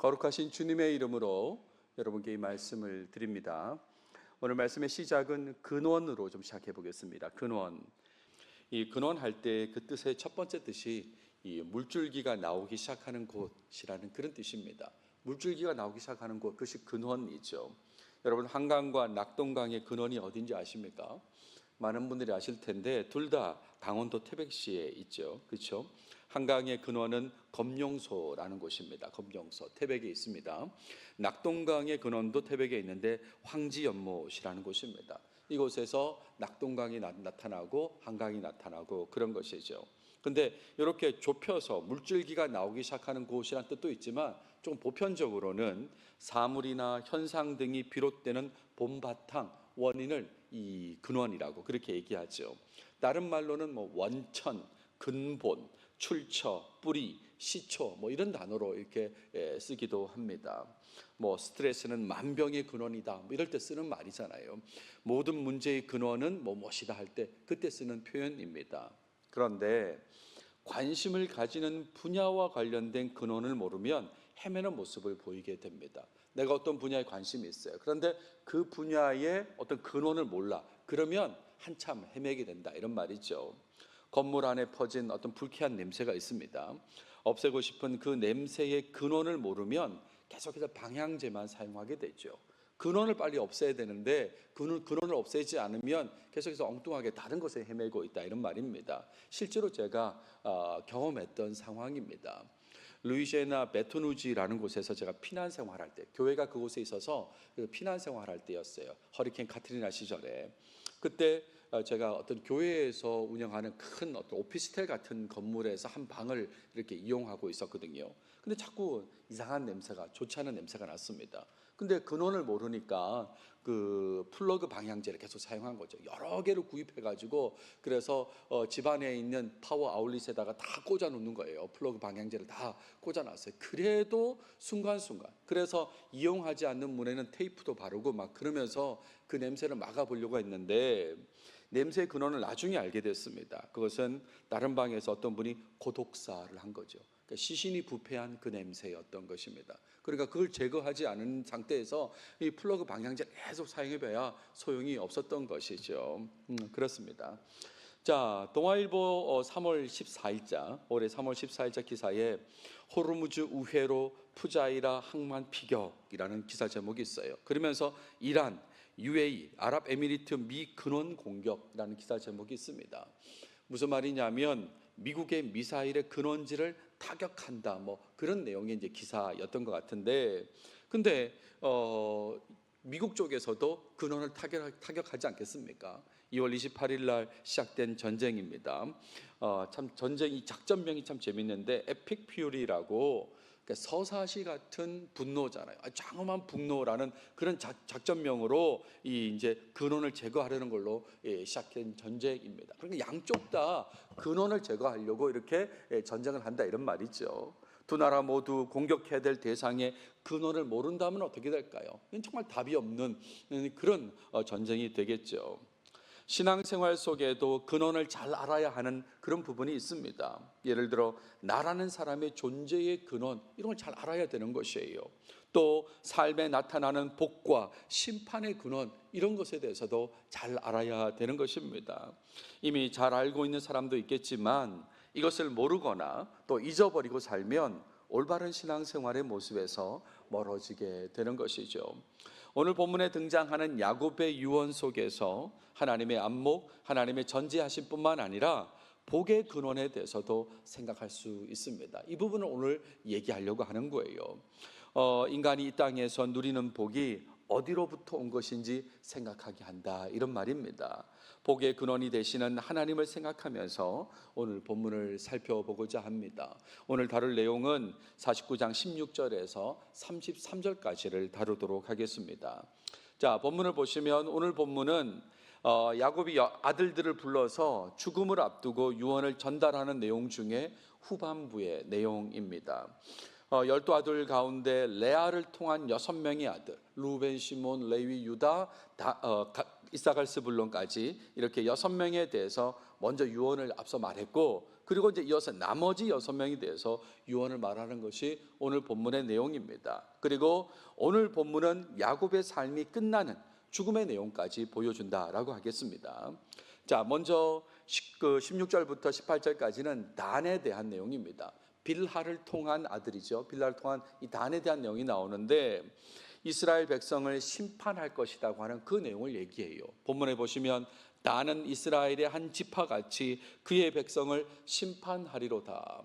거룩하신 주님의 이름으로 여러분께 이 말씀을 드립니다. 오늘 말씀의 시작은 근원으로 좀 시작해 보겠습니다. 근원. 이 근원할 때 그 뜻의 첫 번째 뜻이 이 물줄기가 나오기 시작하는 곳이라는 그런 뜻입니다. 물줄기가 나오기 시작하는 곳, 그것이 근원이죠. 여러분, 한강과 낙동강의 근원이 어딘지 아십니까? 많은 분들이 아실 텐데 둘 다 강원도 태백시에 있죠. 그렇죠? 한강의 근원은 검룡소라는 곳입니다. 검룡소, 태백에 있습니다. 낙동강의 근원도 태백에 있는데 황지연못이라는 곳입니다. 이곳에서 낙동강이 나타나고 한강이 나타나고 그런 것이죠. 근데 이렇게 좁혀서 물줄기가 나오기 시작하는 곳이라는 뜻도 있지만 좀 보편적으로는 사물이나 현상 등이 비롯되는 본바탕, 원인을 이 근원이라고 그렇게 얘기하죠. 다른 말로는 원천, 근본, 출처, 뿌리, 시초 이런 단어로 이렇게 쓰기도 합니다. 스트레스는 만병의 근원이다 이럴 때 쓰는 말이잖아요. 모든 문제의 근원은 무엇이다 할 때 그때 쓰는 표현입니다. 그런데 관심을 가지는 분야와 관련된 근원을 모르면 헤매는 모습을 보이게 됩니다. 내가 어떤 분야에 관심이 있어요. 그런데 그 분야의 어떤 근원을 몰라. 그러면 한참 헤매게 된다 이런 말이죠. 건물 안에 퍼진 어떤 불쾌한 냄새가 있습니다. 없애고 싶은 그 냄새의 근원을 모르면 계속해서 방향제만 사용하게 되죠. 근원을 빨리 없애야 되는데 근원을 없애지 않으면 계속해서 엉뚱하게 다른 것에 헤매고 있다 이런 말입니다. 실제로 제가 경험했던 상황입니다. 루이지애나 베토누지라는 곳에서 제가 피난 생활할 때, 교회가 그곳에 있어서 피난 생활할 때였어요. 허리케인 카트리나 시절에. 그때 제가 어떤 교회에서 운영하는 큰 어떤 오피스텔 같은 건물에서 한 방을 이렇게 이용하고 있었거든요. 근데 자꾸 이상한 냄새가, 좋지 않은 냄새가 났습니다. 근데 근원을 모르니까 그 플러그 방향제를 계속 사용한 거죠. 여러 개를 구입해가지고 그래서 집안에 있는 파워 아울릿에다가 다 꽂아 놓는 거예요. 플러그 방향제를 다 꽂아 놨어요. 그래도 순간순간. 그래서 이용하지 않는 문에는 테이프도 바르고 그러면서 그 냄새를 막아보려고 했는데 냄새의 근원을 나중에 알게 됐습니다. 그것은 다른 방에서 어떤 분이 고독사를 한 거죠. 그러니까 시신이 부패한 그 냄새였던 것입니다. 그러니까 그걸 제거하지 않은 상태에서 이 플러그 방향제를 계속 사용해봐야 소용이 없었던 것이죠. 그렇습니다. 자, 동아일보 3월 14일자, 올해 3월 14일자 기사에 호르무즈 우회로 푸자이라 항만 피격이라는 기사 제목이 있어요. 그러면서 이란, UAE, 아랍에미리트 미 근원 공격이라는 기사 제목이 있습니다. 무슨 말이냐면 미국의 미사일의 근원지를 타격한다 그런 내용의 이제 기사였던 것 같은데, 근데 미국 쪽에서도 근원을 타격하지 않겠습니까? 2월 28일 날 시작된 전쟁입니다. 참 전쟁이 작전명이 참 재밌는데 에픽 퓨리라고, 그러니까 서사시 같은 분노잖아요. 장엄한 분노라는 그런 작전명으로 이제 근원을 제거하려는 걸로 시작된 전쟁입니다. 그러니까 양쪽 다 근원을 제거하려고 이렇게 전쟁을 한다 이런 말이죠. 두 나라 모두 공격해야 될 대상의 근원을 모른다면 어떻게 될까요? 이건 정말 답이 없는 그런 전쟁이 되겠죠. 신앙생활 속에도 근원을 잘 알아야 하는 그런 부분이 있습니다. 예를 들어 나라는 사람의 존재의 근원, 이런 걸 잘 알아야 되는 것이에요. 또 삶에 나타나는 복과 심판의 근원, 이런 것에 대해서도 잘 알아야 되는 것입니다. 이미 잘 알고 있는 사람도 있겠지만 이것을 모르거나 또 잊어버리고 살면 올바른 신앙생활의 모습에서 멀어지게 되는 것이죠. 오늘 본문에 등장하는 야곱의 유언 속에서 하나님의 안목, 하나님의 전지하심 뿐만 아니라 복의 근원에 대해서도 생각할 수 있습니다. 이 부분을 오늘 얘기하려고 하는 거예요. 인간이 이 땅에서 누리는 복이 어디로부터 온 것인지 생각하게 한다 이런 말입니다. 복의 근원이 되시는 하나님을 생각하면서 오늘 본문을 살펴보고자 합니다. 오늘 다룰 내용은 49장 16절에서 33절까지를 다루도록 하겠습니다. 자, 본문을 보시면 오늘 본문은 야곱이 아들들을 불러서 죽음을 앞두고 유언을 전달하는 내용 중에 후반부의 내용입니다. 12아들 가운데 레아를 통한 6명의 아들, 루벤, 시몬, 레위, 유다, 이사갈 스불론까지 이렇게 6명에 대해서 먼저 유언을 앞서 말했고, 그리고 이제 이어서 나머지 6명에 대해서 유언을 말하는 것이 오늘 본문의 내용입니다. 그리고 오늘 본문은 야곱의 삶이 끝나는 죽음의 내용까지 보여준다라고 하겠습니다. 자, 먼저 16절부터 18절까지는 단에 대한 내용입니다. 빌하를 통한 아들이죠. 빌하를 통한 이 단에 대한 내용이 나오는데 이스라엘 백성을 심판할 것이라고 하는 그 내용을 얘기해요. 본문에 보시면 단은 이스라엘의 한 지파같이 그의 백성을 심판하리로다.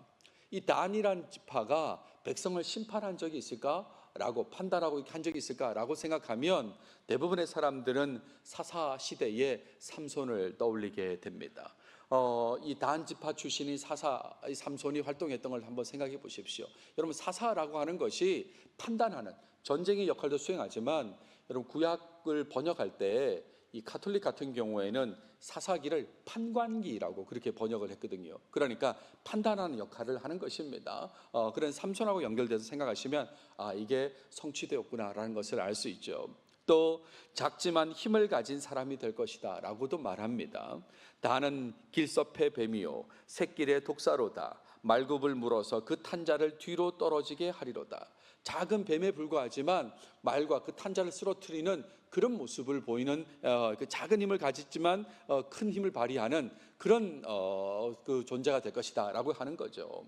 이 단이란 지파가 백성을 심판한 적이 있을까? 라고 판단하고 한 적이 있을까라고 생각하면 대부분의 사람들은 사사 시대의 삼손을 떠올리게 됩니다. 이 단 지파 출신인 삼손이 활동했던 걸 한번 생각해 보십시오. 여러분, 사사라고 하는 것이 판단하는 전쟁의 역할도 수행하지만 여러분, 구약을 번역할 때 이 가톨릭 같은 경우에는 사사기를 판관기라고 그렇게 번역을 했거든요. 그러니까 판단하는 역할을 하는 것입니다. 그런 삼손하고 연결돼서 생각하시면 이게 성취되었구나라는 것을 알 수 있죠. 또 작지만 힘을 가진 사람이 될 것이다 라고도 말합니다. 단은 길섭의 뱀이요 새끼의 독사로다. 말굽을 물어서 그 탄자를 뒤로 떨어지게 하리로다. 작은 뱀에 불과하지만 말과 그 탄자를 쓰러뜨리는 그런 모습을 보이는 그 작은 힘을 가졌지만 큰 힘을 발휘하는 그런 그 존재가 될 것이다 라고 하는 거죠.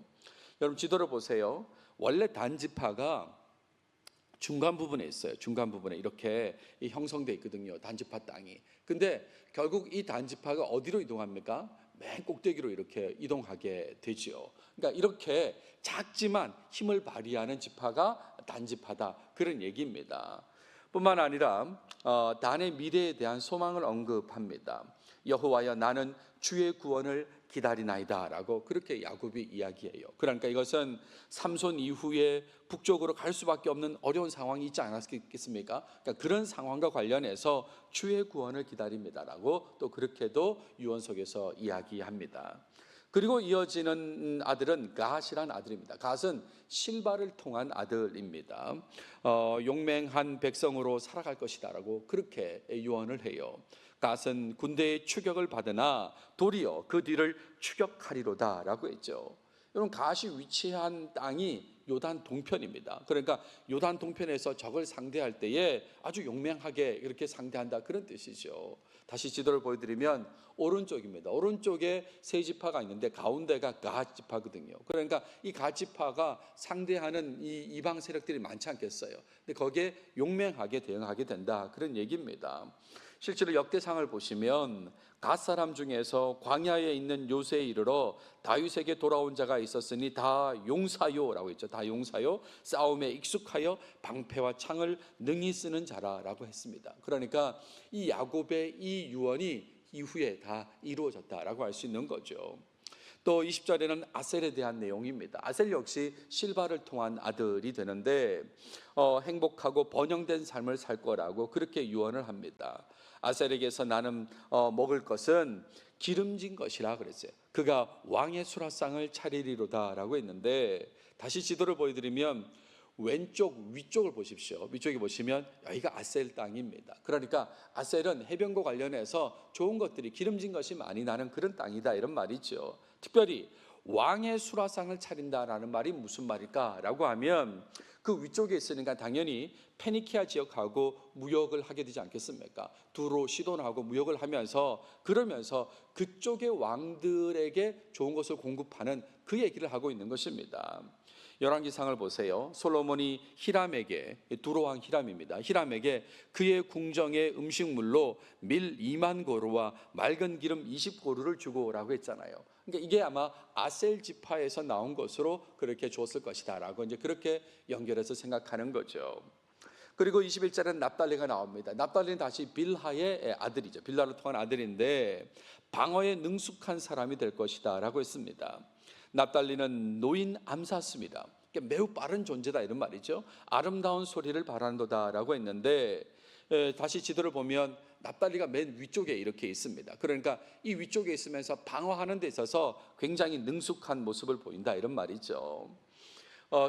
여러분, 지도를 보세요. 원래 단지파가 중간 부분에 있어요. 중간 부분에 이렇게 형성되어 있거든요. 단지파 땅이. 근데 결국 이 단지파가 어디로 이동합니까? 맨 꼭대기로 이렇게 이동하게 되죠. 그러니까 이렇게 작지만 힘을 발휘하는 지파가 단지파다, 그런 얘기입니다. 뿐만 아니라 단의 미래에 대한 소망을 언급합니다. 여호와여, 나는 주의 구원을 기다리나이다 라고 그렇게 야곱이 이야기해요. 그러니까 이것은 삼손 이후에 북쪽으로 갈 수밖에 없는 어려운 상황이 있지 않았겠습니까? 그러니까 그런 상황과 관련해서 주의 구원을 기다립니다라고 또 그렇게도 유언 속에서 이야기합니다. 그리고 이어지는 아들은 갓이란 아들입니다. 갓은 실바를 통한 아들입니다. 용맹한 백성으로 살아갈 것이다라고 그렇게 유언을 해요. 갓은 군대의 추격을 받으나 도리어 그 뒤를 추격하리로다라고 했죠. 여러분, 갓이 위치한 땅이 요단 동편입니다. 그러니까 요단 동편에서 적을 상대할 때에 아주 용맹하게 이렇게 상대한다, 그런 뜻이죠. 다시 지도를 보여드리면 오른쪽입니다. 오른쪽에 세 지파가 있는데 가운데가 갓 지파거든요. 그러니까 이 갓 지파가 상대하는 이 이방 세력들이 많지 않겠어요. 근데 거기에 용맹하게 대응하게 된다, 그런 얘기입니다. 실제로 역대상을 보시면 갓 사람 중에서 광야에 있는 요새에 이르러 다윗에게 돌아온 자가 있었으니 다 용사요라고 했죠. 다 용사요, 싸움에 익숙하여 방패와 창을 능히 쓰는 자라라고 했습니다. 그러니까 이 야곱의 이 유언이 이후에 다 이루어졌다라고 할 수 있는 거죠. 또 20절에는 아셀에 대한 내용입니다. 아셀 역시 실바를 통한 아들이 되는데 행복하고 번영된 삶을 살 거라고 그렇게 유언을 합니다. 아셀에게서 나는 먹을 것은 기름진 것이라 그랬어요. 그가 왕의 수라상을 차리리로다라고 했는데, 다시 지도를 보여드리면 왼쪽 위쪽을 보십시오. 위쪽에 보시면 여기가 아셀 땅입니다. 그러니까 아셀은 해변과 관련해서 좋은 것들이, 기름진 것이 많이 나는 그런 땅이다, 이런 말이죠. 특별히 왕의 수라상을 차린다라는 말이 무슨 말일까라고 하면 그 위쪽에 있으니까 당연히 페니키아 지역하고 무역을 하게 되지 않겠습니까? 두로 시돈하고 무역을 하면서, 그러면서 그쪽의 왕들에게 좋은 것을 공급하는 그 얘기를 하고 있는 것입니다. 열왕기상을 보세요. 솔로몬이 히람에게, 두로왕 히람입니다. 히람에게 그의 궁정의 음식물로 밀 2만 고루와 맑은 기름 20고루를 주고라고 했잖아요. 그러니까 이게 아마 아셀 지파에서 나온 것으로 그렇게 줬을 것이다라고 이제 그렇게 연결해서 생각하는 거죠. 그리고 21절에는 납달리가 나옵니다. 납달리는 다시 빌하의 아들이죠. 빌하를 통한 아들인데 방어에 능숙한 사람이 될 것이다라고 했습니다. 납달리는 노인 암사스입니다. 매우 빠른 존재다, 이런 말이죠. 아름다운 소리를 바란도다라고 했는데 다시 지도를 보면 납달리가 맨 위쪽에 이렇게 있습니다. 그러니까 이 위쪽에 있으면서 방어하는 데 있어서 굉장히 능숙한 모습을 보인다, 이런 말이죠.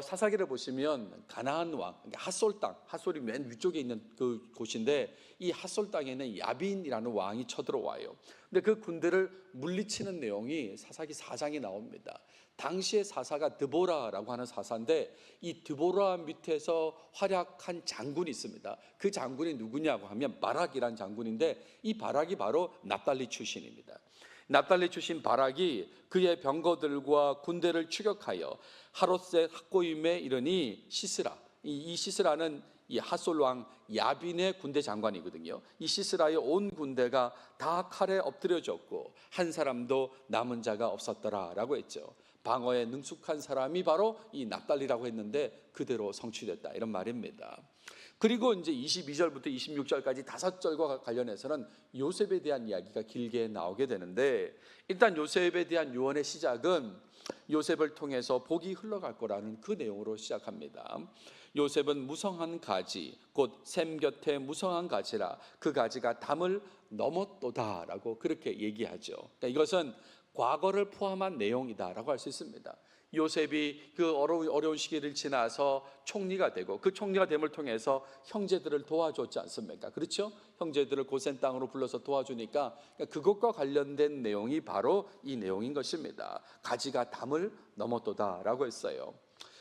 사사기를 보시면 가나안 왕, 핫솔 땅, 핫솔이 맨 위쪽에 있는 그 곳인데 이 핫솔 땅에는 야빈이라는 왕이 쳐들어와요. 근데 그 군대를 물리치는 내용이 사사기 4장에 나옵니다. 당시의 사사가 드보라라고 하는 사사인데 이 드보라 밑에서 활약한 장군이 있습니다. 그 장군이 누구냐고 하면 바락이라는 장군인데 이 바락이 바로 납달리 출신입니다. 납달리 출신 바락이 그의 병거들과 군대를 추격하여 하롯셋 학고임에 이르니 시스라, 이 시스라는 이 핫솔 왕 야빈의 군대 장관이거든요. 이 시스라의 온 군대가 다 칼에 엎드려졌고 한 사람도 남은 자가 없었더라라고 했죠. 방어에 능숙한 사람이 바로 이 납달리라고 했는데 그대로 성취됐다 이런 말입니다. 그리고 이제 22절부터 26절까지 5절과 관련해서는 요셉에 대한 이야기가 길게 나오게 되는데, 일단 요셉에 대한 유언의 시작은 요셉을 통해서 복이 흘러갈 거라는 그 내용으로 시작합니다. 요셉은 무성한 가지 곧 샘 곁에 무성한 가지라 그 가지가 담을 넘었도다라고 그렇게 얘기하죠. 그러니까 이것은 과거를 포함한 내용이다라고 할 수 있습니다. 요셉이 그 어려운 시기를 지나서 총리가 되고 그 총리가 됨을 통해서 형제들을 도와줬지 않습니까? 그렇죠? 형제들을 고센 땅으로 불러서 도와주니까 그것과 관련된 내용이 바로 이 내용인 것입니다. 가지가 담을 넘었도다라고 했어요.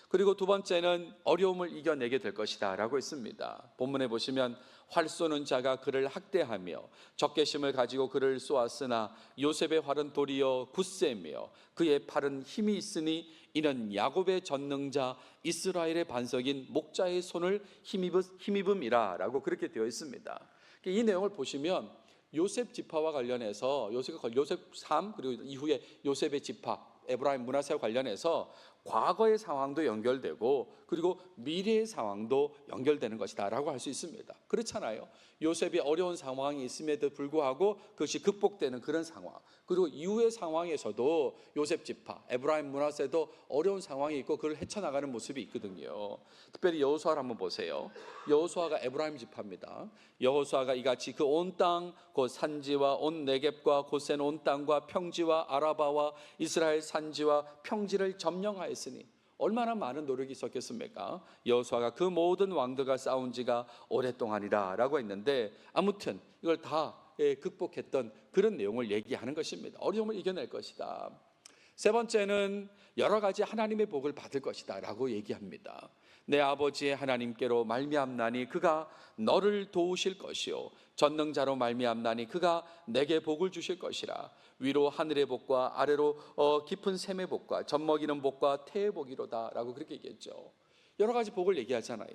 그리고 두 번째는 어려움을 이겨내게 될 것이다 라고 했습니다. 본문에 보시면 활 쏘는 자가 그를 학대하며 적개심을 가지고 그를 쏘았으나 요셉의 활은 도리어 굳세며 그의 팔은 힘이 있으니 이는 야곱의 전능자 이스라엘의 반석인 목자의 손을 힘입음이라 라고 그렇게 되어 있습니다. 이 내용을 보시면 요셉 지파와 관련해서 요셉 삶 그리고 이후에 요셉의 지파 에브라임 므낫세와 관련해서 과거의 상황도 연결되고 그리고 미래의 상황도 연결되는 것이다 라고 할 수 있습니다. 그렇잖아요. 요셉이 어려운 상황이 있음에도 불구하고 그것이 극복되는 그런 상황, 그리고 이후의 상황에서도 요셉 지파 에브라임 므낫세도 어려운 상황이 있고 그걸 헤쳐나가는 모습이 있거든요. 특별히 여호수아를 한번 보세요. 여호수아가 에브라임 지파입니다. 여호수아가 이같이 그 온 땅 곧 산지와 온 네겝과 고센 온 땅과 평지와 아라바와 이스라엘 산지와 평지를 점령하였으니 얼마나 많은 노력이 있었겠습니까? 여호수아가 그 모든 왕들과 싸운 지가 오랫동안이라 라고 했는데, 아무튼 이걸 다 극복했던 그런 내용을 얘기하는 것입니다. 어려움을 이겨낼 것이다. 세 번째는 여러 가지 하나님의 복을 받을 것이다 라고 얘기합니다. 내 아버지의 하나님께로 말미암나니 그가 너를 도우실 것이요 전능자로 말미암나니 그가 내게 복을 주실 것이라. 위로 하늘의 복과 아래로 깊은 샘의 복과 젖먹이는 복과 태의 복이로다 라고 그렇게 얘기했죠. 여러 가지 복을 얘기하잖아요.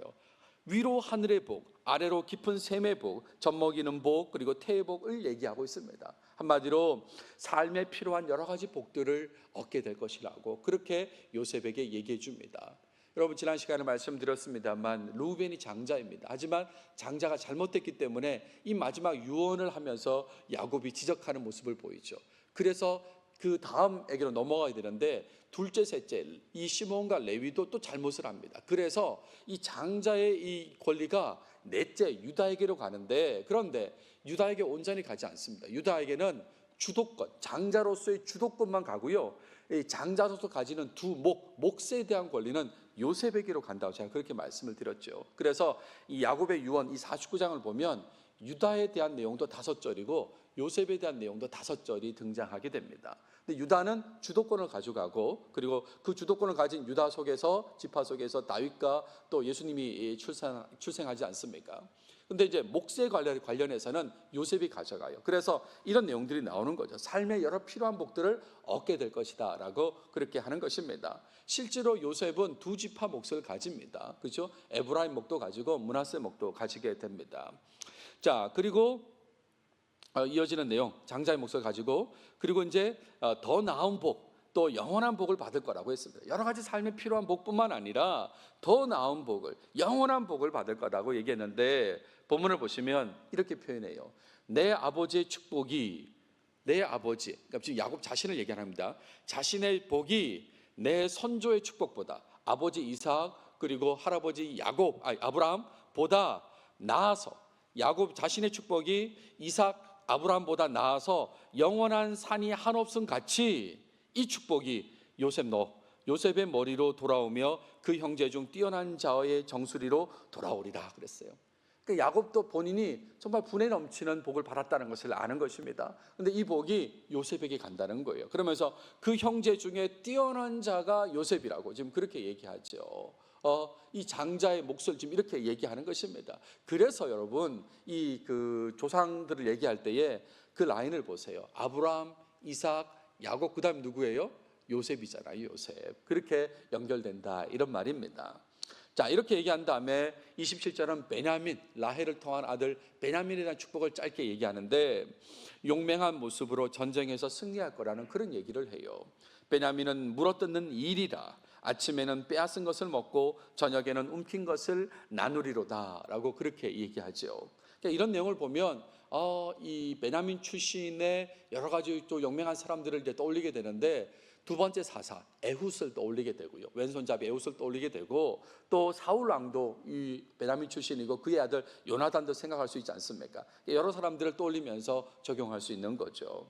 위로 하늘의 복, 아래로 깊은 샘의 복, 젖먹이는 복, 그리고 태의 복을 얘기하고 있습니다. 한마디로 삶에 필요한 여러 가지 복들을 얻게 될 것이라고 그렇게 요셉에게 얘기해 줍니다. 여러분, 지난 시간에 말씀드렸습니다만 루벤이 장자입니다. 하지만 장자가 잘못됐기 때문에 이 마지막 유언을 하면서 야곱이 지적하는 모습을 보이죠. 그래서 그 다음에게로 넘어가야 되는데 둘째, 셋째 이 시몬과 레위도 또 잘못을 합니다. 그래서 이 장자의 이 권리가 넷째 유다에게로 가는데, 그런데 유다에게 온전히 가지 않습니다. 유다에게는 주도권, 장자로서의 주도권만 가고요, 이 장자로서 가지는 두 몫에 대한 권리는 요셉에게로 간다고 제가 그렇게 말씀을 드렸죠. 그래서 이 야곱의 유언 이 49장을 보면 유다에 대한 내용도 5절이고 요셉에 대한 내용도 5절이 등장하게 됩니다. 근데 유다는 주도권을 가져가고, 그리고 그 주도권을 가진 유다 속에서 지파 속에서 다윗과 또 예수님이 출생하지 않습니까? 근데 이제 몫에 관련해서는 요셉이 가져가요. 그래서 이런 내용들이 나오는 거죠. 삶의 여러 필요한 복들을 얻게 될 것이다 라고 그렇게 하는 것입니다. 실제로 요셉은 두 지파 몫을 가집니다. 그렇죠? 에브라임 몫도 가지고 므낫세 몫도 가지게 됩니다. 자, 그리고 이어지는 내용, 장자의 몫을 가지고, 그리고 이제 더 나은 복, 또 영원한 복을 받을 거라고 했습니다. 여러 가지 삶에 필요한 복뿐만 아니라 더 나은 복을, 영원한 복을 받을 거라고 얘기했는데, 본문을 보시면 이렇게 표현해요. 내 아버지의 축복이, 내 아버지, 그러니까 지금 야곱 자신을 얘기합니다. 자신의 복이 내 선조의 축복보다, 아버지 이삭 그리고 할아버지 아브라함보다 나아서, 야곱 자신의 축복이 이삭 아브라함보다 나아서 영원한 산이 한없음 같이 이 축복이 요셉 너 요셉의 머리로 돌아오며 그 형제 중 뛰어난 자의 정수리로 돌아오리라 그랬어요. 그러니까 야곱도 본인이 정말 분에 넘치는 복을 받았다는 것을 아는 것입니다. 그런데 이 복이 요셉에게 간다는 거예요. 그러면서 그 형제 중에 뛰어난 자가 요셉이라고 지금 그렇게 얘기하죠. 이 장자의 몫을 지금 이렇게 얘기하는 것입니다. 그래서 여러분 이 그 조상들을 얘기할 때에 그 라인을 보세요. 아브라함, 이삭, 야곱, 그다음 누구예요? 요셉이잖아요. 요셉. 그렇게 연결된다 이런 말입니다. 자, 이렇게 얘기한 다음에 27절은 베냐민, 라헬을 통한 아들 베냐민에 대한 축복을 짧게 얘기하는데 용맹한 모습으로 전쟁에서 승리할 거라는 그런 얘기를 해요. 베냐민은 물어뜯는 일이라 아침에는 빼앗은 것을 먹고 저녁에는 움킨 것을 나누리로다라고 그렇게 얘기하죠. 그러니까 이런 내용을 보면 이 베냐민 출신의 여러 가지 또 용맹한 사람들을 이제 떠올리게 되는데 두 번째 사사 에훗을 떠올리게 되고요. 왼손잡이 에훗을 떠올리게 되고 또 사울 왕도 이 베냐민 출신이고 그의 아들 요나단도 생각할 수 있지 않습니까? 여러 사람들을 떠올리면서 적용할 수 있는 거죠.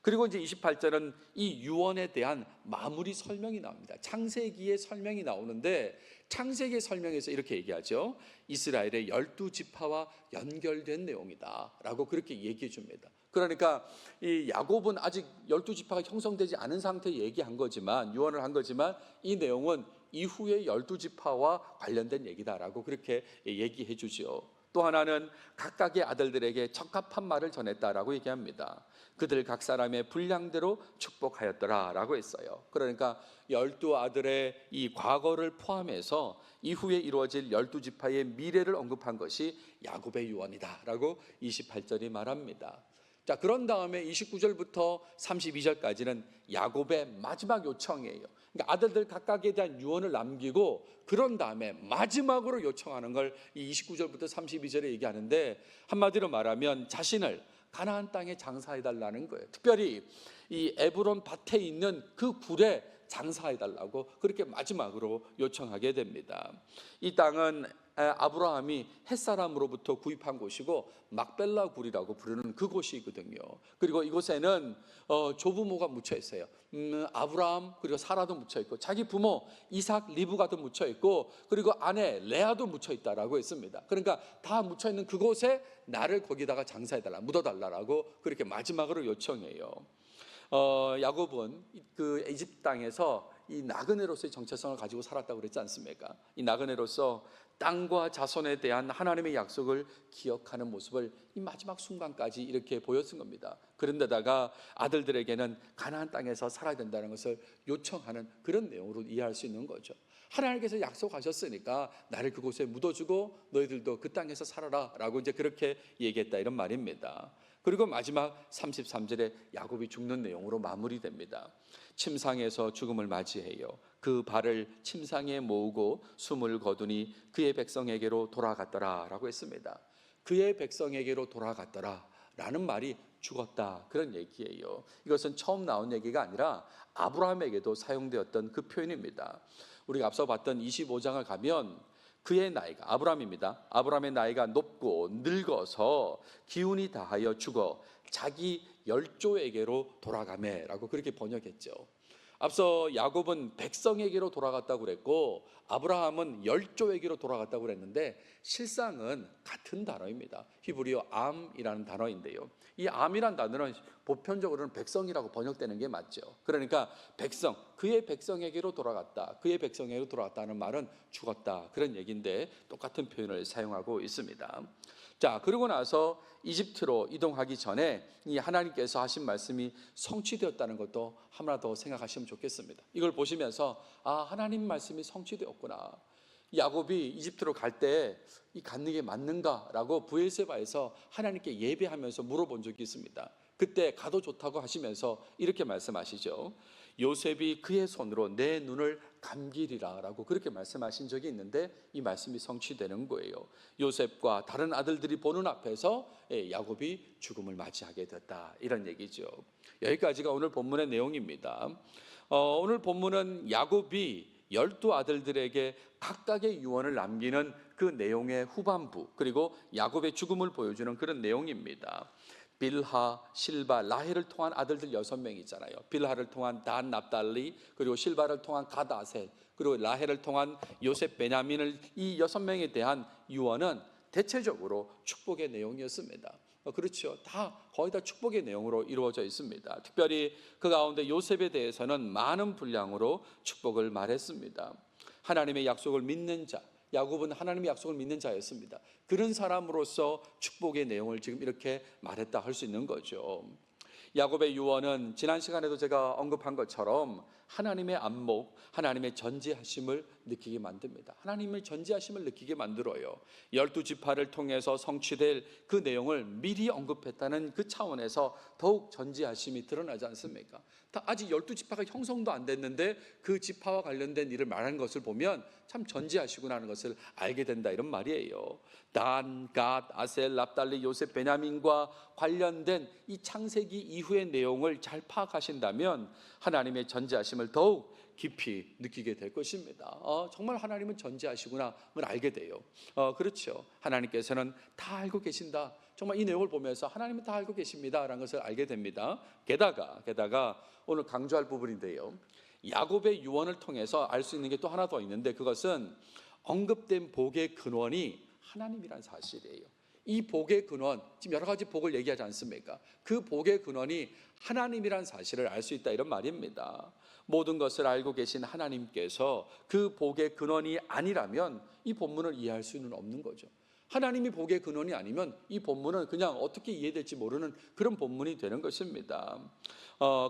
그리고 이제 28절은 이 유언에 대한 마무리 설명이 나옵니다. 창세기의 설명이 나오는데 창세기의 설명에서 이렇게 얘기하죠. 이스라엘의 12지파와 연결된 내용이다 라고 그렇게 얘기해 줍니다. 그러니까 이 야곱은 아직 12지파가 형성되지 않은 상태에 얘기한 거지만 유언을 한 거지만 이 내용은 이후의 12지파와 관련된 얘기다라고 그렇게 얘기해 주죠. 또 하나는 각각의 아들들에게 적합한 말을 전했다라고 얘기합니다. 그들 각 사람의 분량대로 축복하였더라라고 했어요. 그러니까 12아들의 이 과거를 포함해서 이후에 이루어질 12지파의 미래를 언급한 것이 야곱의 유언이다라고 28절이 말합니다. 자, 그런 다음에 29절부터 32절까지는 야곱의 마지막 요청이에요. 그러니까 아들들 각각에 대한 유언을 남기고 그런 다음에 마지막으로 요청하는 걸 이 29절부터 32절에 얘기하는데 한마디로 말하면 자신을 가나안 땅에 장사해달라는 거예요. 특별히 이 에브론 밭에 있는 그 굴에 장사해달라고 그렇게 마지막으로 요청하게 됩니다. 이 땅은 아브라함이 햇사람으로부터 구입한 곳이고 막벨라 굴이라고 부르는 그곳이거든요. 그리고 이곳에는 조부모가 묻혀 있어요. 아브라함 그리고 사라도 묻혀 있고 자기 부모 이삭 리브가도 묻혀 있고 그리고 아내 레아도 묻혀 있다라고 했습니다. 그러니까 다 묻혀 있는 그곳에 나를 거기다가 장사해달라, 묻어달라고 그렇게 마지막으로 요청해요. 야곱은 그 이집트 땅에서 이 나그네로서의 정체성을 가지고 살았다고 그랬지 않습니까? 이 나그네로서 땅과 자손에 대한 하나님의 약속을 기억하는 모습을 이 마지막 순간까지 이렇게 보였은 겁니다. 그런데다가 아들들에게는 가나안 땅에서 살아야 된다는 것을 요청하는 그런 내용으로 이해할 수 있는 거죠. 하나님께서 약속하셨으니까 나를 그곳에 묻어주고 너희들도 그 땅에서 살아라 라고 이제 그렇게 얘기했다 이런 말입니다. 그리고 마지막 33절에 야곱이 죽는 내용으로 마무리됩니다. 침상에서 죽음을 맞이해요. 그 발을 침상에 모으고 숨을 거두니 그의 백성에게로 돌아갔더라 라고 했습니다. 그의 백성에게로 돌아갔더라 라는 말이 죽었다 그런 얘기예요. 이것은 처음 나온 얘기가 아니라 아브라함에게도 사용되었던 그 표현입니다. 우리가 앞서 봤던 25장을 가면 그의 나이가 아브라함입니다. 아브라함의 나이가 높고 늙어서 기운이 다하여 죽어 자기 열조에게로 돌아가매라고 그렇게 번역했죠. 앞서 야곱은 백성에게로 돌아갔다고 그랬고 아브라함은 열조에게로 돌아갔다고 그랬는데 실상은 같은 단어입니다. 히브리어 암이라는 단어인데요. 이 암이라는 단어는 보편적으로는 백성이라고 번역되는 게 맞죠. 그러니까 백성, 그의 백성에게로 돌아갔다. 그의 백성에게로 돌아갔다는 말은 죽었다. 그런 얘기인데 똑같은 표현을 사용하고 있습니다. 자, 그러고 나서 이집트로 이동하기 전에 이 하나님께서 하신 말씀이 성취되었다는 것도 하나 더 생각하시면 좋겠습니다. 이걸 보시면서 하나님 말씀이 성취되었구나. 야곱이 이집트로 갈 때 이 가는 게 맞는가라고 브엘세바에서 하나님께 예배하면서 물어본 적이 있습니다. 그때 가도 좋다고 하시면서 이렇게 말씀하시죠. 요셉이 그의 손으로 내 눈을 감기리라 라고 그렇게 말씀하신 적이 있는데 이 말씀이 성취되는 거예요. 요셉과 다른 아들들이 보는 앞에서 야곱이 죽음을 맞이하게 됐다 이런 얘기죠. 여기까지가 오늘 본문의 내용입니다. 오늘 본문은 야곱이 12아들들에게 각각의 유언을 남기는 그 내용의 후반부 그리고 야곱의 죽음을 보여주는 그런 내용입니다. 빌하, 실바, 라헬을 통한 아들들 6명 있잖아요. 빌하를 통한 단, 납달리, 그리고 실바를 통한 갓, 아셀, 그리고 라헬을 통한 요셉, 베냐민을, 이 6명에 대한 유언은 대체적으로 축복의 내용이었습니다. 그렇죠. 다 거의 다 축복의 내용으로 이루어져 있습니다. 특별히 그 가운데 요셉에 대해서는 많은 분량으로 축복을 말했습니다. 하나님의 약속을 믿는 자, 야곱은 하나님의 약속을 믿는 자였습니다. 그런 사람으로서 축복의 내용을 지금 이렇게 말했다 할 수 있는 거죠. 야곱의 유언은 지난 시간에도 제가 언급한 것처럼 하나님의 안목, 하나님의 전지하심을 느끼게 만듭니다. 하나님의 전지하심을 느끼게 만들어요. 12지파를 통해서 성취될 그 내용을 미리 언급했다는 그 차원에서 더욱 전지하심이 드러나지 않습니까? 아직 12지파가 형성도 안 됐는데 그 지파와 관련된 일을 말하는 것을 보면 참 전지하시구나 하는 것을 알게 된다, 이런 말이에요. 단, 갓, 아셀, 납달리, 요셉, 베냐민과 관련된 이 창세기 이후의 내용을 잘 파악하신다면 하나님의 전지하심을 더욱 깊이 느끼게 될 것입니다. 정말 하나님은 전지하시구나를 알게 돼요. 그렇죠. 하나님께서는 다 알고 계신다. 정말 이 내용을 보면서 하나님은 다 알고 계십니다라는 것을 알게 됩니다. 게다가 오늘 강조할 부분인데요, 야곱의 유언을 통해서 알 수 있는 게 또 하나 더 있는데, 그것은 언급된 복의 근원이 하나님이란 사실이에요. 이 복의 근원, 지금 여러 가지 복을 얘기하지 않습니까? 그 복의 근원이 하나님이란 사실을 알 수 있다, 이런 말입니다. 모든 것을 알고 계신 하나님께서 그 복의 근원이 아니라면 이 본문을 이해할 수는 없는 거죠. 하나님이 복의 근원이 아니면 이 본문은 그냥 어떻게 이해될지 모르는 그런 본문이 되는 것입니다.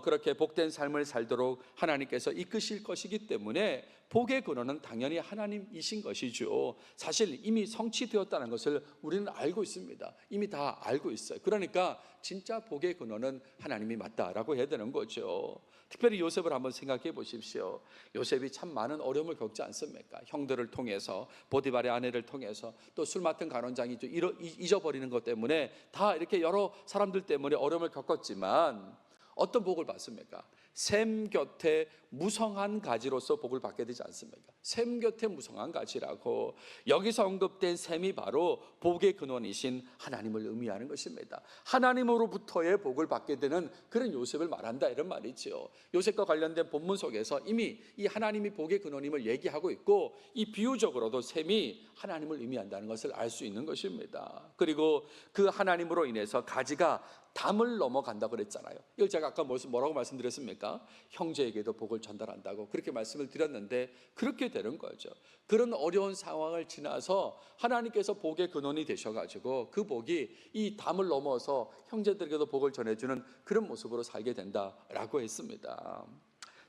그렇게 복된 삶을 살도록 하나님께서 이끄실 것이기 때문에 복의 근원은 당연히 하나님이신 것이죠. 사실 이미 성취되었다는 것을 우리는 알고 있습니다. 이미 다 알고 있어요. 그러니까 진짜 복의 근원은 하나님이 맞다라고 해야 되는 거죠. 특별히 요셉을 한번 생각해 보십시오. 요셉이 참 많은 어려움을 겪지 않습니까? 형들을 통해서, 보디발의 아내를 통해서, 또 술 맡은 간원장이 잊어버리는 것 때문에 다 이렇게 여러 사람들 때문에 어려움을 겪었지만 어떤 복을 받습니까? 샘 곁에 무성한 가지로서 복을 받게 되지 않습니까? 샘 곁에 무성한 가지라고, 여기서 언급된 샘이 바로 복의 근원이신 하나님을 의미하는 것입니다. 하나님으로부터의 복을 받게 되는 그런 요셉을 말한다, 이런 말이죠. 요셉과 관련된 본문 속에서 이미 이 하나님이 복의 근원임을 얘기하고 있고, 이 비유적으로도 샘이 하나님을 의미한다는 것을 알 수 있는 것입니다. 그리고 그 하나님으로 인해서 가지가 담을 넘어간다고 그랬잖아요. 이걸 제가 아까 뭐라고 말씀드렸습니까? 형제에게도 복을 전달한다고 그렇게 말씀을 드렸는데, 그렇게 되는 거죠. 그런 어려운 상황을 지나서 하나님께서 복의 근원이 되셔가지고 그 복이 이 담을 넘어서 형제들에게도 복을 전해주는 그런 모습으로 살게 된다라고 했습니다.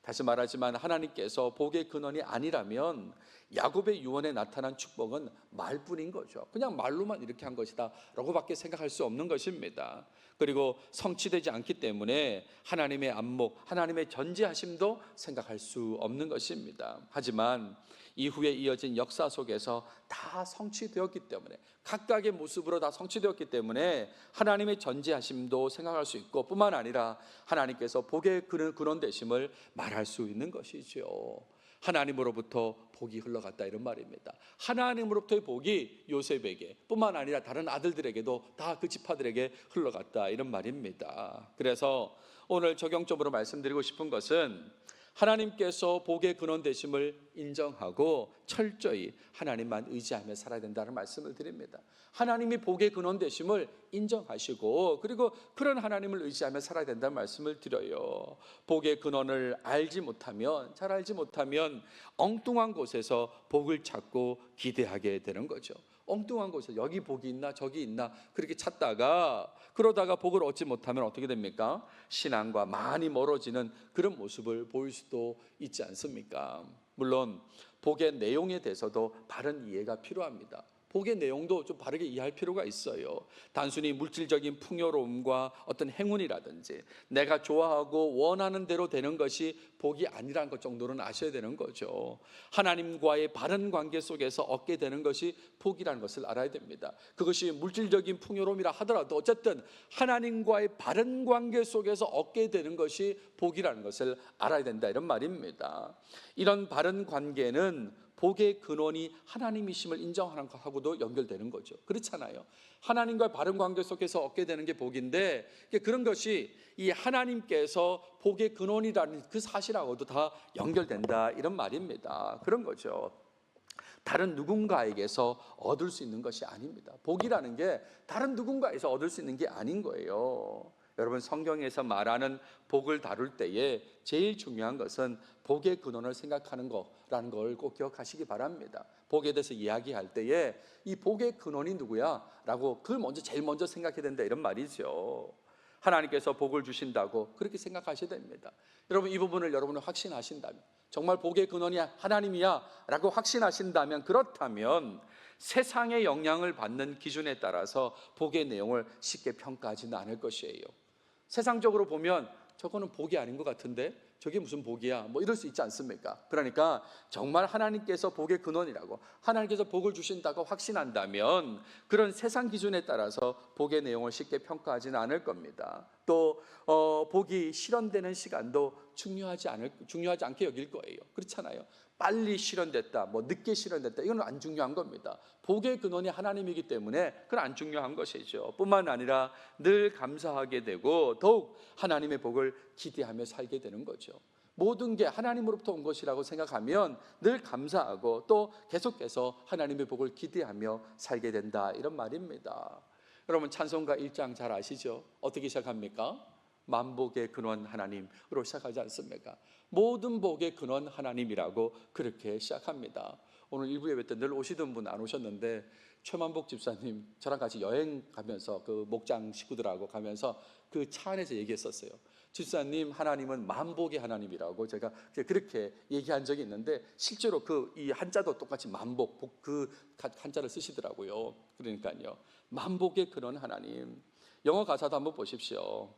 다시 말하지만 하나님께서 복의 근원이 아니라면 야곱의 유언에 나타난 축복은 말뿐인 거죠. 그냥 말로만 이렇게 한 것이다 라고 밖에 생각할 수 없는 것입니다. 그리고 성취되지 않기 때문에 하나님의 안목, 하나님의 전지하심도 생각할 수 없는 것입니다. 하지만 이후에 이어진 역사 속에서 다 성취되었기 때문에, 각각의 모습으로 다 성취되었기 때문에 하나님의 전지하심도 생각할 수 있고, 뿐만 아니라 하나님께서 복의 근원 되심을 말할 수 있는 것이죠. 하나님으로부터 복이 흘러갔다, 이런 말입니다. 하나님으로부터의 복이 요셉에게 뿐만 아니라 다른 아들들에게도 다 그 지파들에게 흘러갔다, 이런 말입니다. 그래서 오늘 적용적으로 말씀드리고 싶은 것은 하나님께서 복의 근원 되심을 인정하고 철저히 하나님만 의지하며 살아야 된다는 말씀을 드립니다. 하나님이 복의 근원 되심을 인정하시고, 그리고 그런 하나님을 의지하며 살아야 된다는 말씀을 드려요. 복의 근원을 잘 알지 못하면 엉뚱한 곳에서 복을 찾고 기대하게 되는 거죠. 엉뚱한 곳에서 여기 복이 있나 저기 있나 그렇게 찾다가, 그러다가 복을 얻지 못하면 어떻게 됩니까? 신앙과 많이 멀어지는 그런 모습을 보일 수도 있지 않습니까? 물론 복의 내용에 대해서도 바른 이해가 필요합니다. 복의 내용도 좀 바르게 이해할 필요가 있어요. 단순히 물질적인 풍요로움과 어떤 행운이라든지 내가 좋아하고 원하는 대로 되는 것이 복이 아니라는 것 정도는 아셔야 되는 거죠. 하나님과의 바른 관계 속에서 얻게 되는 것이 복이라는 것을 알아야 됩니다. 그것이 물질적인 풍요로움이라 하더라도 어쨌든 하나님과의 바른 관계 속에서 얻게 되는 것이 복이라는 것을 알아야 된다, 이런 말입니다. 이런 바른 관계는 복의 근원이 하나님이심을 인정하는 것하고도 연결되는 거죠. 그렇잖아요. 하나님과의 바른 관계 속에서 얻게 되는 게 복인데, 그런 것이 이 하나님께서 복의 근원이라는 그 사실하고도 다 연결된다, 이런 말입니다. 그런 거죠. 다른 누군가에게서 얻을 수 있는 것이 아닙니다. 복이라는 게 다른 누군가에서 얻을 수 있는 게 아닌 거예요. 여러분, 성경에서 말하는 복을 다룰 때에 제일 중요한 것은 복의 근원을 생각하는 거라는 걸 꼭 기억하시기 바랍니다. 복에 대해서 이야기할 때에 이 복의 근원이 누구야? 라고 그걸 제일 먼저 생각해야 된다, 이런 말이죠. 하나님께서 복을 주신다고 그렇게 생각하셔야 됩니다. 여러분, 이 부분을 여러분은 확신하신다면, 정말 복의 근원이 하나님이야 라고 확신하신다면, 그렇다면 세상의 영향을 받는 기준에 따라서 복의 내용을 쉽게 평가하지는 않을 것이에요. 세상적으로 보면 저거는 복이 아닌 것 같은데 저게 무슨 복이야, 이럴 수 있지 않습니까? 그러니까 정말 하나님께서 복의 근원이라고, 하나님께서 복을 주신다고 확신한다면 그런 세상 기준에 따라서 복의 내용을 쉽게 평가하지는 않을 겁니다. 또 복이 실현되는 시간도 중요하지 않게 여길 거예요. 그렇잖아요. 빨리 실현됐다, 늦게 실현됐다, 이건 안 중요한 겁니다. 복의 근원이 하나님이기 때문에 그건 안 중요한 것이죠. 뿐만 아니라 늘 감사하게 되고 더욱 하나님의 복을 기대하며 살게 되는 거죠. 모든 게 하나님으로부터 온 것이라고 생각하면 늘 감사하고 또 계속해서 하나님의 복을 기대하며 살게 된다, 이런 말입니다. 여러분, 찬송가 1장 잘 아시죠? 어떻게 시작합니까? 만복의 근원 하나님으로 시작하지 않습니까? 모든 복의 근원 하나님이라고 그렇게 시작합니다. 오늘 일부 예배 때 늘 오시던 분 안 오셨는데, 최만복 집사님 저랑 같이 여행 가면서 그 목장 식구들하고 가면서 그 차 안에서 얘기했었어요. 집사님, 하나님은 만복의 하나님이라고 제가 그렇게 얘기한 적이 있는데, 실제로 이 한자도 똑같이 만복, 복, 그 한자를 쓰시더라고요. 그러니까요, 만복의 근원 하나님. 영어 가사도 한번 보십시오.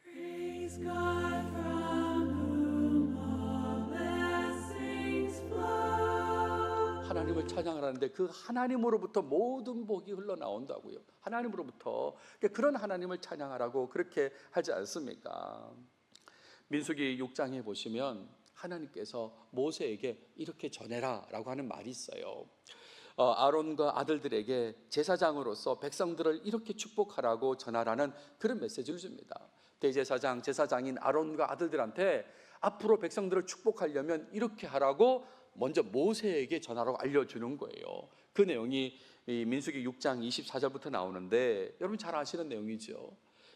Praise God from whom all blessings flow. 하나님을 찬양하라는데 그 하나님으로부터 모든 복이 흘러나온다고요. 하나님으로부터. 그런 하나님을 찬양하라고 그렇게 하지 않습니까? 민수기 6장에 보시면 하나님께서 모세에게 이렇게 전해라 라고 하는 말이 있어요. 아론과 아들들에게 제사장으로서 백성들을 이렇게 축복하라고 전하라는 그런 메시지를 줍니다. 대제사장, 제사장인 아론과 아들들한테 앞으로 백성들을 축복하려면 이렇게 하라고 먼저 모세에게 전하라고 알려주는 거예요. 그 내용이 민수기 6장 24절부터 나오는데, 여러분 잘 아시는 내용이죠.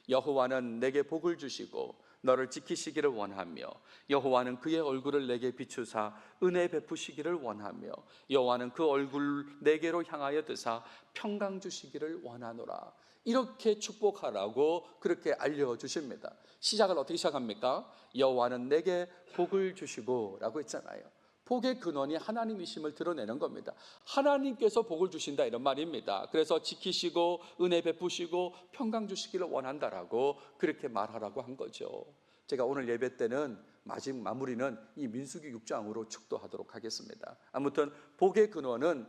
여호와는 내게 복을 주시고 너를 지키시기를 원하며, 여호와는 그의 얼굴을 내게 비추사 은혜 베푸시기를 원하며, 여호와는 그 얼굴 내게로 향하여 드사 평강 주시기를 원하노라. 이렇게 축복하라고 그렇게 알려주십니다. 시작을 어떻게 시작합니까? 여호와는 내게 복을 주시고 라고 했잖아요. 복의 근원이 하나님이심을 드러내는 겁니다. 하나님께서 복을 주신다, 이런 말입니다. 그래서 지키시고 은혜 베푸시고 평강 주시기를 원한다라고 그렇게 말하라고 한 거죠. 제가 오늘 예배 때는 마지막 마무리는 이 민수기 6장으로 축도하도록 하겠습니다. 아무튼 복의 근원은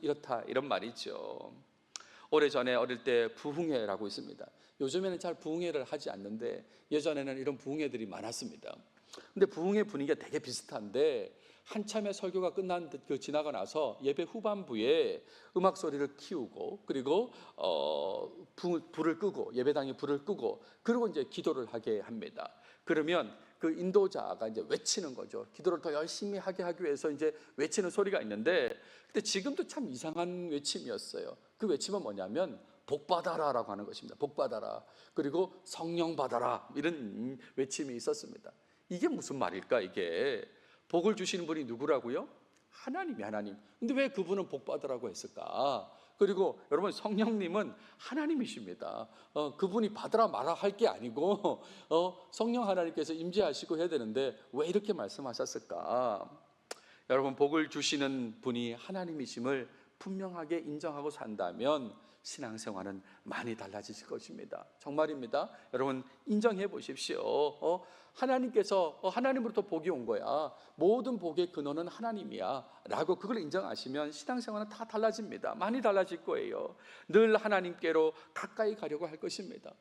이렇다, 이런 말이죠. 오래전에 어릴 때 부흥회라고 있습니다. 요즘에는 잘 부흥회를 하지 않는데 예전에는 이런 부흥회들이 많았습니다. 근데 부흥회 분위기가 되게 비슷한데, 한참의 설교가 지나가 나서 예배 후반부에 음악 소리를 키우고, 그리고 불을 끄고, 예배당에 불을 끄고, 그리고 이제 기도를 하게 합니다. 그러면 그 인도자가 이제 외치는 거죠. 기도를 더 열심히 하게 하기 위해서 이제 외치는 소리가 있는데, 근데 지금도 참 이상한 외침이었어요. 그 외침은 뭐냐면 복 받아라라고 하는 것입니다. 복 받아라. 그리고 성령 받아라, 이런 외침이 있었습니다. 이게 무슨 말일까? 이게 복을 주시는 분이 누구라고요? 하나님이 하나님. 근데 왜 그분은 복 받으라고 했을까? 그리고 여러분, 성령님은 하나님이십니다. 그분이 받으라 말아 할 게 아니고 성령 하나님께서 임재하시고 해야 되는데 왜 이렇게 말씀하셨을까? 여러분, 복을 주시는 분이 하나님이심을 분명하게 인정하고 산다면 신앙생활은 많이 달라질 것입니다. 정말입니다. 여러분, 인정해 보십시오. 하나님께서 하나님으로부터 복이 온 거야, 모든 복의 근원은 하나님이야 라고 그걸 인정하시면 신앙생활은 다 달라집니다. 많이 달라질 거예요. 늘 하나님께로 가까이 가려고 할 것입니다.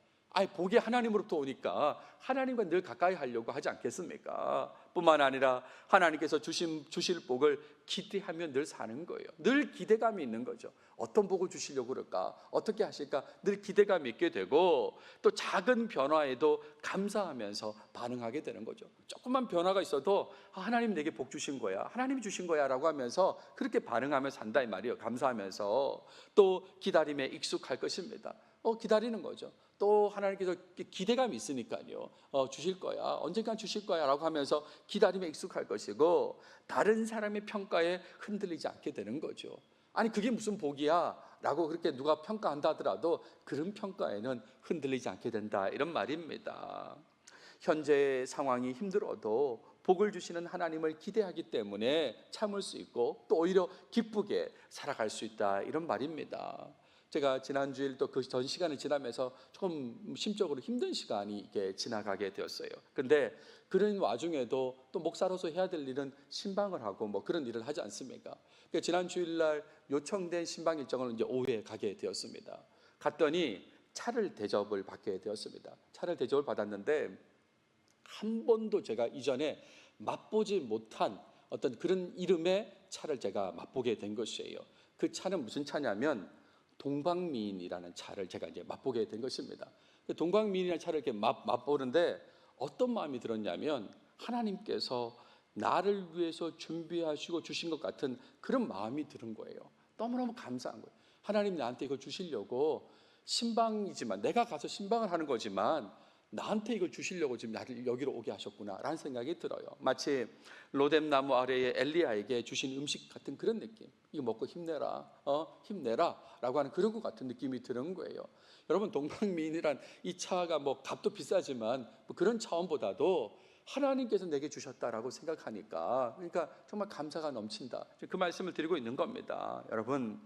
복이 하나님으로부터 오니까 하나님과 늘 가까이 하려고 하지 않겠습니까? 뿐만 아니라 하나님께서 주실 복을 기대하며 늘 사는 거예요. 늘 기대감이 있는 거죠. 어떤 복을 주시려고 그럴까? 어떻게 하실까? 늘 기대감이 있게 되고, 또 작은 변화에도 감사하면서 반응하게 되는 거죠. 조금만 변화가 있어도 하나님 내게 복 주신 거야, 하나님이 주신 거야 라고 하면서 그렇게 반응하며 산다 이 말이에요. 감사하면서. 또 기다림에 익숙할 것입니다. 기다리는 거죠. 또 하나님께서 기대감이 있으니까요. 주실 거야, 언젠간 주실 거야 라고 하면서 기다림에 익숙할 것이고, 다른 사람의 평가에 흔들리지 않게 되는 거죠. 아니 그게 무슨 복이야 라고 그렇게 누가 평가한다 하더라도 그런 평가에는 흔들리지 않게 된다, 이런 말입니다. 현재 상황이 힘들어도 복을 주시는 하나님을 기대하기 때문에 참을 수 있고, 또 오히려 기쁘게 살아갈 수 있다, 이런 말입니다. 제가 지난주일 또 그 전 시간을 지나면서 조금 심적으로 힘든 시간이 이게 지나가게 되었어요. 근데 그런 와중에도 또 목사로서 해야 될 일은 신방을 하고 뭐 그런 일을 하지 않습니까? 그러니까 지난 주일날 요청된 신방 일정을 이제 오후에 가게 되었습니다. 갔더니 차를 대접을 받게 되었습니다. 차를 대접을 받았는데 한 번도 제가 이전에 맛보지 못한 어떤 그런 이름의 차를 제가 맛보게 된 것이에요. 그 차는 무슨 차냐면 동방미인이라는 차를 제가 이제 맛보게 된 것입니다. 동방미인이라는 차를 이렇게 맛보는데 어떤 마음이 들었냐면 하나님께서 나를 위해서 준비하시고 주신 것 같은 그런 마음이 드는 거예요. 너무너무 감사한 거예요. 하나님 나한테 이걸 주시려고, 신방이지만 내가 가서 신방을 하는 거지만 나한테 이걸 주시려고 지금 나를 여기로 오게 하셨구나 라는 생각이 들어요. 마치 로뎀나무 아래에 엘리야에게 주신 음식 같은 그런 느낌. 이거 먹고 힘내라, 힘내라 라고 하는 그런 것 같은 느낌이 드는 거예요. 여러분, 동방미인이란 이 차가 뭐 값도 비싸지만 뭐 그런 차원보다도 하나님께서 내게 주셨다라고 생각하니까, 그러니까 정말 감사가 넘친다, 그 말씀을 드리고 있는 겁니다. 여러분,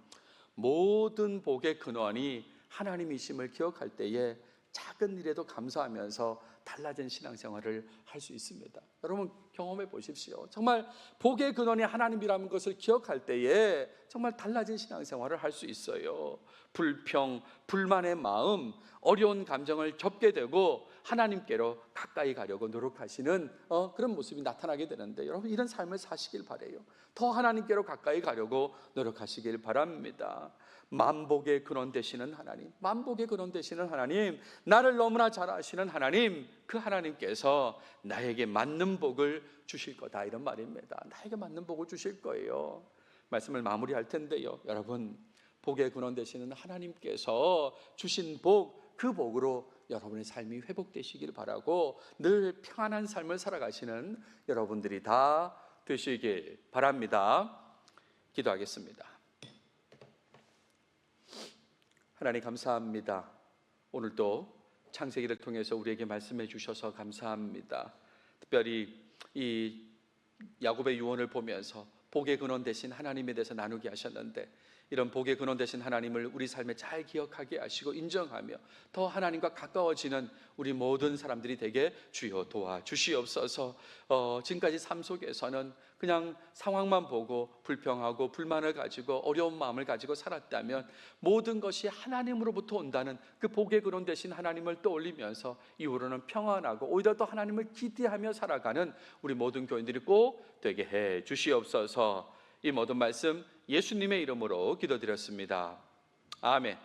모든 복의 근원이 하나님이심을 기억할 때에 작은 일에도 감사하면서 달라진 신앙생활을 할 수 있습니다. 여러분 경험해 보십시오. 정말 복의 근원이 하나님이라는 것을 기억할 때에 정말 달라진 신앙생활을 할 수 있어요. 불평, 불만의 마음, 어려운 감정을 접게 되고 하나님께로 가까이 가려고 노력하시는 그런 모습이 나타나게 되는데, 여러분 이런 삶을 사시길 바라요. 더 하나님께로 가까이 가려고 노력하시길 바랍니다. 만복의 근원 되시는 하나님, 만복의 근원 되시는 하나님, 나를 너무나 잘 아시는 하나님, 그 하나님께서 나에게 맞는 복을 주실 거다, 이런 말입니다. 나에게 맞는 복을 주실 거예요. 말씀을 마무리할 텐데요. 여러분, 복의 근원 되시는 하나님께서 주신 복, 그 복으로 여러분의 삶이 회복되시길 바라고, 늘 평안한 삶을 살아가시는 여러분들이 다 되시길 바랍니다. 기도하겠습니다. 하나님 감사합니다. 오늘도 창세기를 통해서 우리에게 말씀해 주셔서 감사합니다. 특별히 이 야곱의 유언을 보면서 복의 근원 되신 하나님에 대해서 나누게 하셨는데, 이런 복의 근원 되신 하나님을 우리 삶에 잘 기억하게 하시고 인정하며 더 하나님과 가까워지는 우리 모든 사람들이 되게 주여 도와주시옵소서. 지금까지 삶 속에서는 그냥 상황만 보고 불평하고 불만을 가지고 어려운 마음을 가지고 살았다면, 모든 것이 하나님으로부터 온다는 그 복의 근원 되신 하나님을 떠올리면서 이후로는 평안하고 오히려 또 하나님을 기대하며 살아가는 우리 모든 교인들이 꼭 되게 해 주시옵소서. 이 모든 말씀 예수님의 이름으로 기도드렸습니다. 아멘.